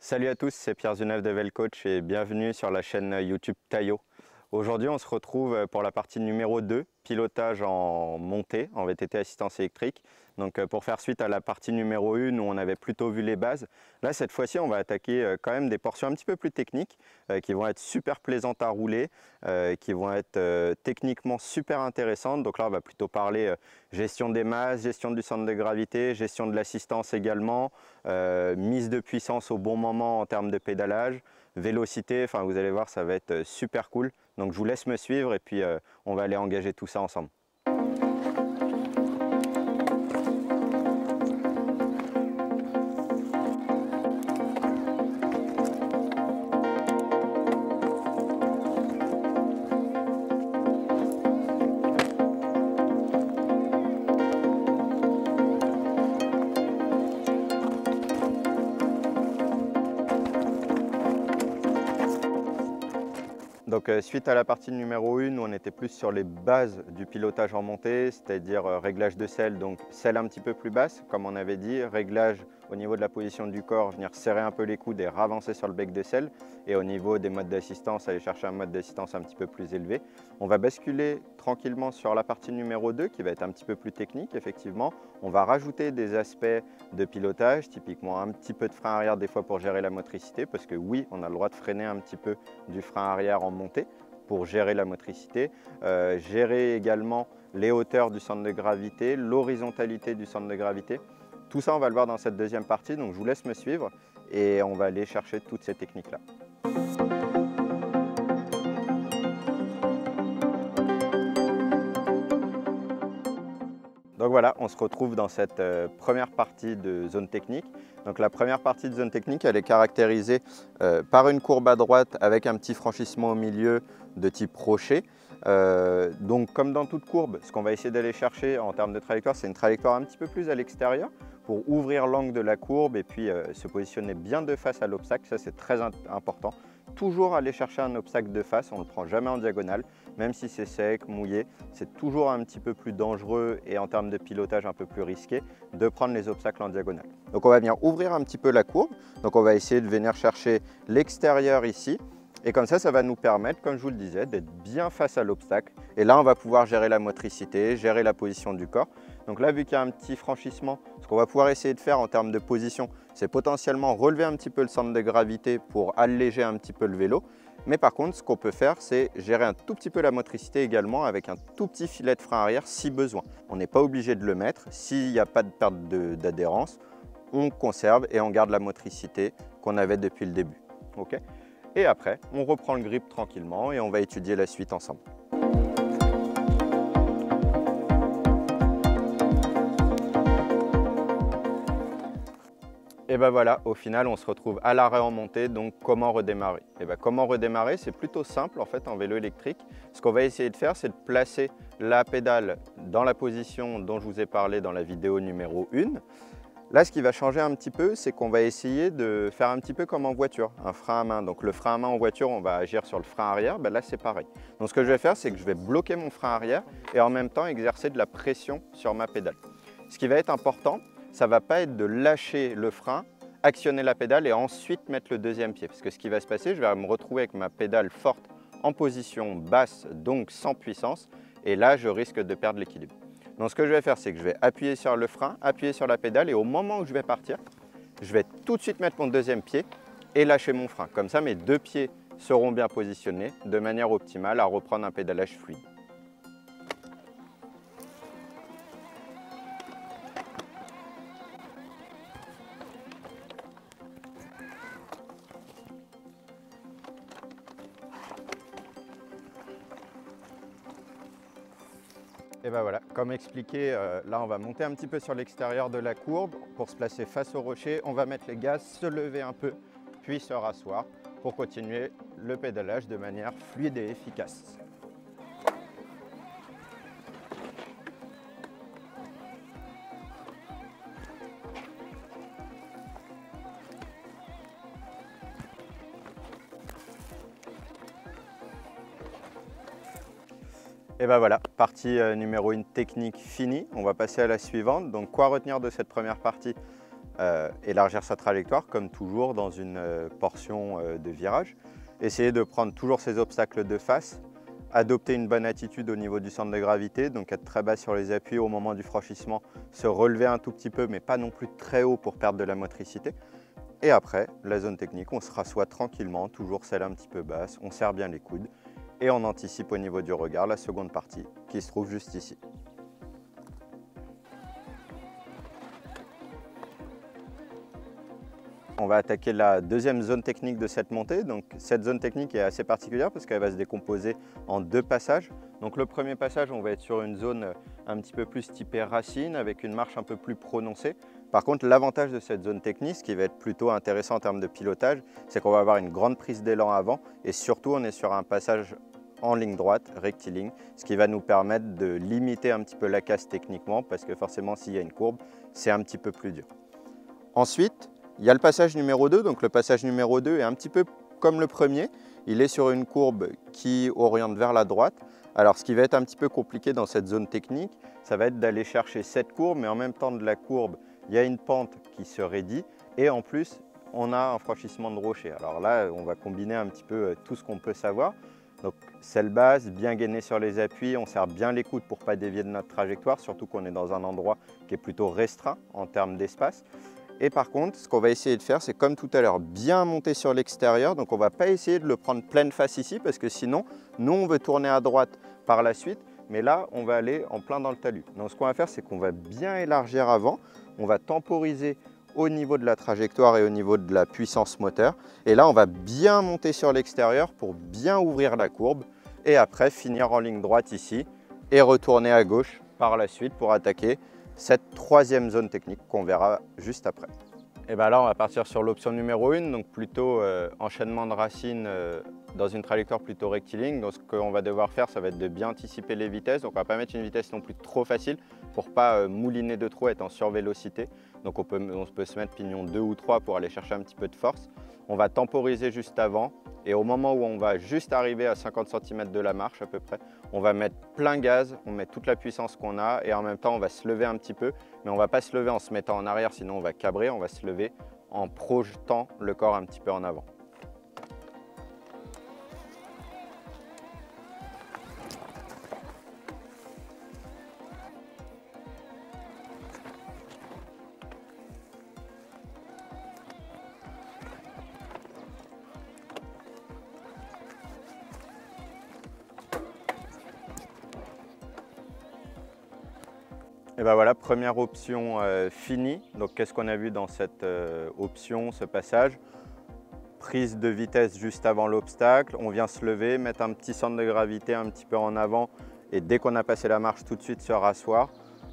Salut à tous, c'est Pierre Zunève de VelCoach et bienvenue sur la chaîne YouTube Taillot. Aujourd'hui, on se retrouve pour la partie numéro 2, pilotage en montée, en VTT assistance électrique. Donc pour faire suite à la partie numéro 1 où on avait plutôt vu les bases, là cette fois-ci on va attaquer quand même des portions un petit peu plus techniques qui vont être super plaisantes à rouler, qui vont être techniquement super intéressantes. Donc là on va plutôt parler gestion des masses, gestion du centre de gravité, gestion de l'assistance également, mise de puissance au bon moment en termes de pédalage, vélocité, enfin vous allez voir ça va être super cool. Donc je vous laisse me suivre et puis on va aller engager tout ça ensemble. Donc suite à la partie numéro 1, on était plus sur les bases du pilotage en montée, c'est-à-dire réglage de selle, donc selle un petit peu plus basse, comme on avait dit, réglage au niveau de la position du corps, venir serrer un peu les coudes et ravancer sur le bec de selle, et au niveau des modes d'assistance, aller chercher un mode d'assistance un petit peu plus élevé. On va basculer tranquillement sur la partie numéro 2, qui va être un petit peu plus technique, effectivement. On va rajouter des aspects de pilotage, typiquement un petit peu de frein arrière des fois pour gérer la motricité, parce que oui, on a le droit de freiner un petit peu du frein arrière en montée pour gérer la motricité, gérer également les hauteurs du centre de gravité, l'horizontalité du centre de gravité. Tout ça, on va le voir dans cette deuxième partie, donc je vous laisse me suivre et on va aller chercher toutes ces techniques-là. Donc voilà, on se retrouve dans cette première partie de zone technique. Donc la première partie de zone technique, elle est caractérisée par une courbe à droite avec un petit franchissement au milieu de type rocher. Donc comme dans toute courbe, ce qu'on va essayer d'aller chercher en termes de trajectoire, c'est une trajectoire un petit peu plus à l'extérieur pour ouvrir l'angle de la courbe et puis se positionner bien de face à l'obstacle. Ça, c'est très important. Toujours aller chercher un obstacle de face, on ne le prend jamais en diagonale, même si c'est sec, mouillé, c'est toujours un petit peu plus dangereux et en termes de pilotage un peu plus risqué de prendre les obstacles en diagonale. Donc on va venir ouvrir un petit peu la courbe, donc on va essayer de venir chercher l'extérieur ici, et comme ça va nous permettre, comme je vous le disais, d'être bien face à l'obstacle, et là on va pouvoir gérer la motricité, gérer la position du corps. Donc là, vu qu'il y a un petit franchissement, ce qu'on va pouvoir essayer de faire en termes de position, c'est potentiellement relever un petit peu le centre de gravité pour alléger un petit peu le vélo. Mais par contre, ce qu'on peut faire, c'est gérer un tout petit peu la motricité également avec un tout petit filet de frein arrière si besoin. On n'est pas obligé de le mettre. S'il n'y a pas de perte d'adhérence, on conserve et on garde la motricité qu'on avait depuis le début. Okay, et après, on reprend le grip tranquillement et on va étudier la suite ensemble. Et ben voilà, au final, on se retrouve à l'arrêt en montée, donc comment redémarrer? Et ben comment redémarrer? C'est plutôt simple en fait en vélo électrique. Ce qu'on va essayer de faire, c'est de placer la pédale dans la position dont je vous ai parlé dans la vidéo numéro 1. Là, ce qui va changer un petit peu, c'est qu'on va essayer de faire un petit peu comme en voiture, un frein à main. Donc le frein à main en voiture, on va agir sur le frein arrière, ben là c'est pareil. Donc ce que je vais faire, c'est que je vais bloquer mon frein arrière et en même temps exercer de la pression sur ma pédale. Ce qui va être important, ça ne va pas être de lâcher le frein, actionner la pédale et ensuite mettre le deuxième pied. Parce que ce qui va se passer, je vais me retrouver avec ma pédale forte en position basse, donc sans puissance. Et là, je risque de perdre l'équilibre. Donc ce que je vais faire, c'est que je vais appuyer sur le frein, appuyer sur la pédale et au moment où je vais partir, je vais tout de suite mettre mon deuxième pied et lâcher mon frein. Comme ça, mes deux pieds seront bien positionnés de manière optimale à reprendre un pédalage fluide. Et ben voilà, comme expliqué, là on va monter un petit peu sur l'extérieur de la courbe pour se placer face au rocher. On va mettre les gaz, se lever un peu, puis se rasseoir pour continuer le pédalage de manière fluide et efficace. Et ben voilà, partie numéro 1 technique finie. On va passer à la suivante. Donc quoi retenir de cette première partie? élargir sa trajectoire comme toujours dans une portion de virage. Essayer de prendre toujours ces obstacles de face, adopter une bonne attitude au niveau du centre de gravité, donc être très bas sur les appuis au moment du franchissement, se relever un tout petit peu mais pas non plus très haut pour perdre de la motricité. Et après, la zone technique, on se rassoit tranquillement, toujours celle un petit peu basse, on serre bien les coudes et on anticipe au niveau du regard la seconde partie qui se trouve juste ici. On va attaquer la deuxième zone technique de cette montée. Donc, cette zone technique est assez particulière parce qu'elle va se décomposer en deux passages. Donc, le premier passage, on va être sur une zone un petit peu plus typée racine avec une marche un peu plus prononcée. Par contre, l'avantage de cette zone technique, ce qui va être plutôt intéressant en termes de pilotage, c'est qu'on va avoir une grande prise d'élan avant et surtout, on est sur un passage en ligne droite, rectiligne, ce qui va nous permettre de limiter un petit peu la casse techniquement parce que forcément, s'il y a une courbe, c'est un petit peu plus dur. Ensuite, il y a le passage numéro 2, donc le passage numéro 2 est un petit peu comme le premier. Il est sur une courbe qui oriente vers la droite. Alors ce qui va être un petit peu compliqué dans cette zone technique, ça va être d'aller chercher cette courbe, mais en même temps de la courbe, il y a une pente qui se raidit et en plus, on a un franchissement de rocher. Alors là, on va combiner un petit peu tout ce qu'on peut savoir. Donc selle basse, bien gainée sur les appuis, on serre bien les coudes pour ne pas dévier de notre trajectoire, surtout qu'on est dans un endroit qui est plutôt restreint en termes d'espace. Et par contre, ce qu'on va essayer de faire, c'est comme tout à l'heure, bien monter sur l'extérieur. Donc on ne va pas essayer de le prendre pleine face ici, parce que sinon, nous, on veut tourner à droite par la suite. Mais là, on va aller en plein dans le talus. Donc ce qu'on va faire, c'est qu'on va bien élargir avant. On va temporiser au niveau de la trajectoire et au niveau de la puissance moteur. Et là, on va bien monter sur l'extérieur pour bien ouvrir la courbe. Et après, finir en ligne droite ici et retourner à gauche par la suite pour attaquer cette troisième zone technique qu'on verra juste après. Et bien là, on va partir sur l'option numéro 1, donc plutôt enchaînement de racines dans une trajectoire plutôt rectiligne. Donc ce qu'on va devoir faire, ça va être de bien anticiper les vitesses. Donc on ne va pas mettre une vitesse non plus trop facile pour ne pas mouliner de trop, être en survélocité. Donc on peut se mettre pignon 2 ou 3 pour aller chercher un petit peu de force. On va temporiser juste avant et au moment où on va juste arriver à 50 cm de la marche à peu près, on va mettre plein gaz, on met toute la puissance qu'on a et en même temps on va se lever un petit peu, mais on ne va pas se lever en se mettant en arrière sinon on va cabrer, on va se lever en projetant le corps un petit peu en avant. Et ben voilà, première option finie. Donc qu'est-ce qu'on a vu dans cette option, ce passage? Prise de vitesse juste avant l'obstacle, on vient se lever, mettre un petit centre de gravité un petit peu en avant et dès qu'on a passé la marche, tout de suite se rasseoir.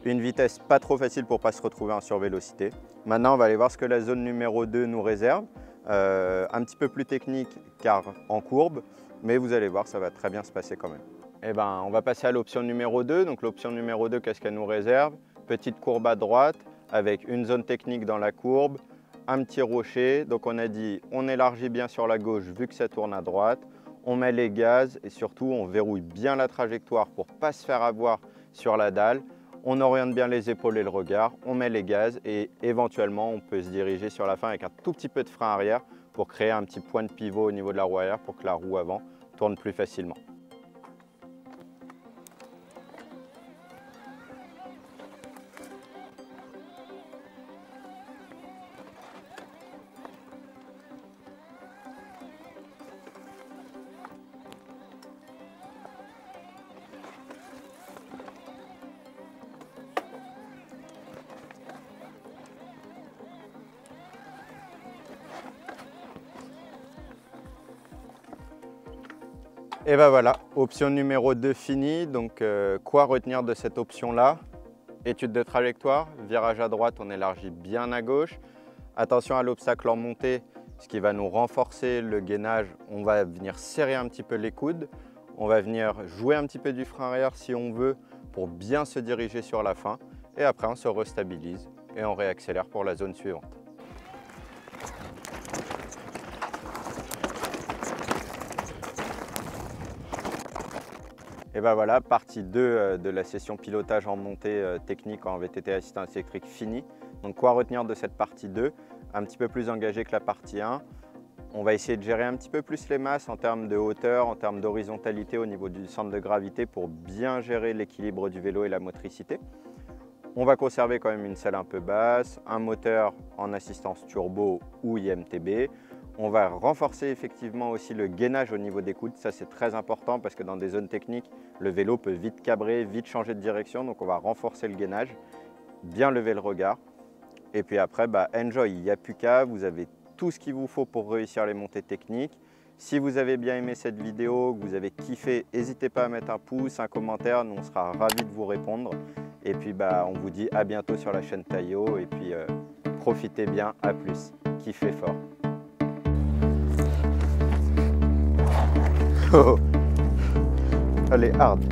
Une vitesse pas trop facile pour ne pas se retrouver en survélocité. Maintenant, on va aller voir ce que la zone numéro 2 nous réserve. Un petit peu plus technique car en courbe, mais vous allez voir, ça va très bien se passer quand même. Eh ben, on va passer à l'option numéro 2. Donc l'option numéro 2, qu'est-ce qu'elle nous réserve? Petite courbe à droite avec une zone technique dans la courbe, un petit rocher. Donc on a dit, on élargit bien sur la gauche vu que ça tourne à droite. On met les gaz et surtout on verrouille bien la trajectoire pour ne pas se faire avoir sur la dalle. On oriente bien les épaules et le regard, on met les gaz et éventuellement on peut se diriger sur la fin avec un tout petit peu de frein arrière pour créer un petit point de pivot au niveau de la roue arrière pour que la roue avant tourne plus facilement. Et ben voilà, option numéro 2 finie. Donc quoi retenir de cette option-là? Étude de trajectoire, virage à droite, on élargit bien à gauche. Attention à l'obstacle en montée, ce qui va nous renforcer le gainage. On va venir serrer un petit peu les coudes. On va venir jouer un petit peu du frein arrière si on veut pour bien se diriger sur la fin. Et après, on se restabilise et on réaccélère pour la zone suivante. Et ben voilà, partie 2 de la session pilotage en montée technique en VTT assistance électrique finie. Donc quoi retenir de cette partie 2? Un petit peu plus engagé que la partie 1. On va essayer de gérer un petit peu plus les masses en termes de hauteur, en termes d'horizontalité au niveau du centre de gravité pour bien gérer l'équilibre du vélo et la motricité. On va conserver quand même une selle un peu basse, un moteur en assistance turbo ou IMTB. On va renforcer effectivement aussi le gainage au niveau des coudes. Ça, c'est très important parce que dans des zones techniques, le vélo peut vite cabrer, vite changer de direction. Donc, on va renforcer le gainage, bien lever le regard. Et puis après, enjoy, il n'y a plus qu'à. Vous avez tout ce qu'il vous faut pour réussir les montées techniques. Si vous avez bien aimé cette vidéo, que vous avez kiffé, n'hésitez pas à mettre un pouce, un commentaire. Nous, on sera ravis de vous répondre. Et puis, on vous dit à bientôt sur la chaîne Taiyo. Et puis, profitez bien. À plus. Kiffez fort. Oh, elle est hard.